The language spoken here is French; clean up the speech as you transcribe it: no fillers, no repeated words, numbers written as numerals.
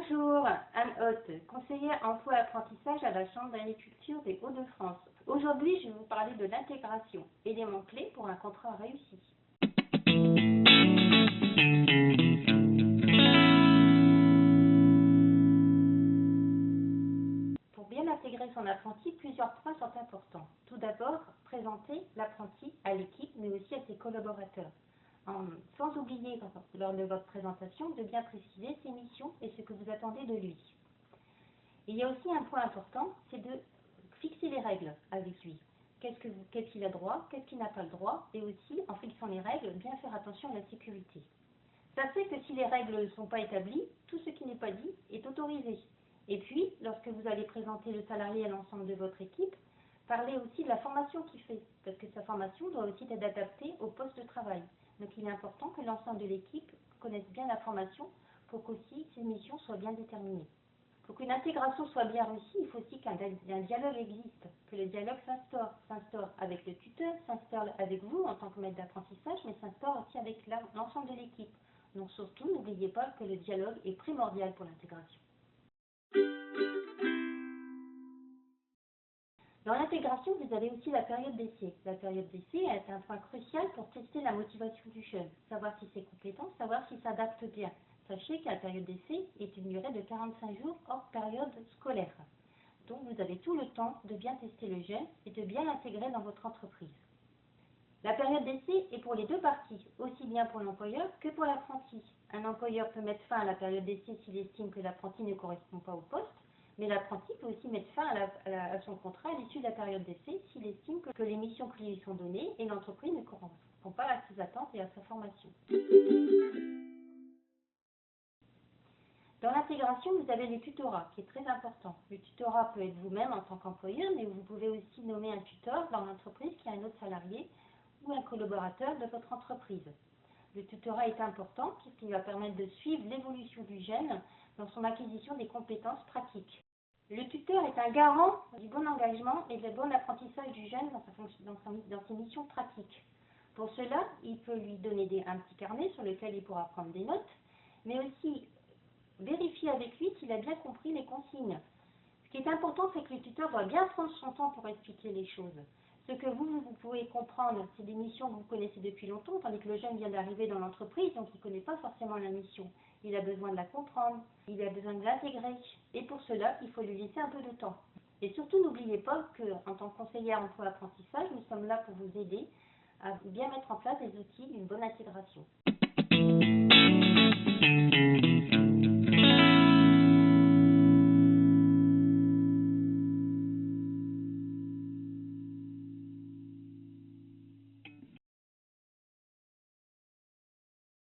Bonjour, Anne Hoth, conseillère emploi-apprentissage à la Chambre d'agriculture des Hauts-de-France. Aujourd'hui, je vais vous parler de l'intégration, élément clé pour un contrat réussi. Pour bien intégrer son apprenti, plusieurs points sont importants. Tout d'abord, présenter l'apprenti à l'équipe, mais aussi à ses collaborateurs. Sans oublier, lors de votre présentation, de bien préciser ses missions et ce que vous attendez de lui. Il y a aussi un point important, c'est de fixer les règles avec lui. Qu'est-ce qu'il a droit, qu'est-ce qu'il n'a pas le droit, et aussi, en fixant les règles, bien faire attention à la sécurité. Sachez que si les règles ne sont pas établies, tout ce qui n'est pas dit est autorisé. Et puis, lorsque vous allez présenter le salarié à l'ensemble de votre équipe, parlez aussi de la formation qu'il fait, parce que sa formation doit aussi être adaptée au poste de travail. Donc il est important que l'ensemble de l'équipe connaisse bien la formation pour qu'aussi ses missions soient bien déterminées. Pour qu'une intégration soit bien réussie, il faut aussi qu'un dialogue existe, que le dialogue s'instaure avec le tuteur, s'instaure avec vous en tant que maître d'apprentissage, mais s'instaure aussi avec l'ensemble de l'équipe. Donc surtout, n'oubliez pas que le dialogue est primordial pour l'intégration. Dans l'intégration, vous avez aussi la période d'essai. La période d'essai est un point crucial pour tester la motivation du jeune, savoir si ses compétences, savoir s'il s'adapte bien. Sachez que la période d'essai est une durée de 45 jours hors période scolaire. Donc vous avez tout le temps de bien tester le jeune et de bien l'intégrer dans votre entreprise. La période d'essai est pour les deux parties, aussi bien pour l'employeur que pour l'apprenti. Un employeur peut mettre fin à la période d'essai s'il estime que l'apprenti ne correspond pas au poste, mais l'apprenti peut aussi mettre fin à son contrat à l'issue de la période d'essai s'il estime que les missions qui lui sont données et l'entreprise ne correspond pas à ses attentes et à sa formation. Dans l'intégration, vous avez le tutorat qui est très important. Le tutorat peut être vous-même en tant qu'employeur, mais vous pouvez aussi nommer un tuteur dans l'entreprise qui a un autre salarié ou un collaborateur de votre entreprise. Le tutorat est important puisqu'il va permettre de suivre l'évolution du jeune dans son acquisition des compétences pratiques. Le tuteur est un garant du bon engagement et du bon apprentissage du jeune dans ses missions pratiques. Pour cela, il peut lui donner un petit carnet sur lequel il pourra prendre des notes, mais aussi vérifier avec lui s'il a bien compris les consignes. Ce qui est important, c'est que le tuteur doit bien prendre son temps pour expliquer les choses. Ce que vous pouvez comprendre, c'est des missions que vous connaissez depuis longtemps, tandis que le jeune vient d'arriver dans l'entreprise, donc il ne connaît pas forcément la mission. Il a besoin de la comprendre, il a besoin de l'intégrer. Et pour cela, il faut lui laisser un peu de temps. Et surtout, n'oubliez pas qu'en tant que conseillère emploi-apprentissage, nous sommes là pour vous aider à bien mettre en place les outils d'une bonne intégration.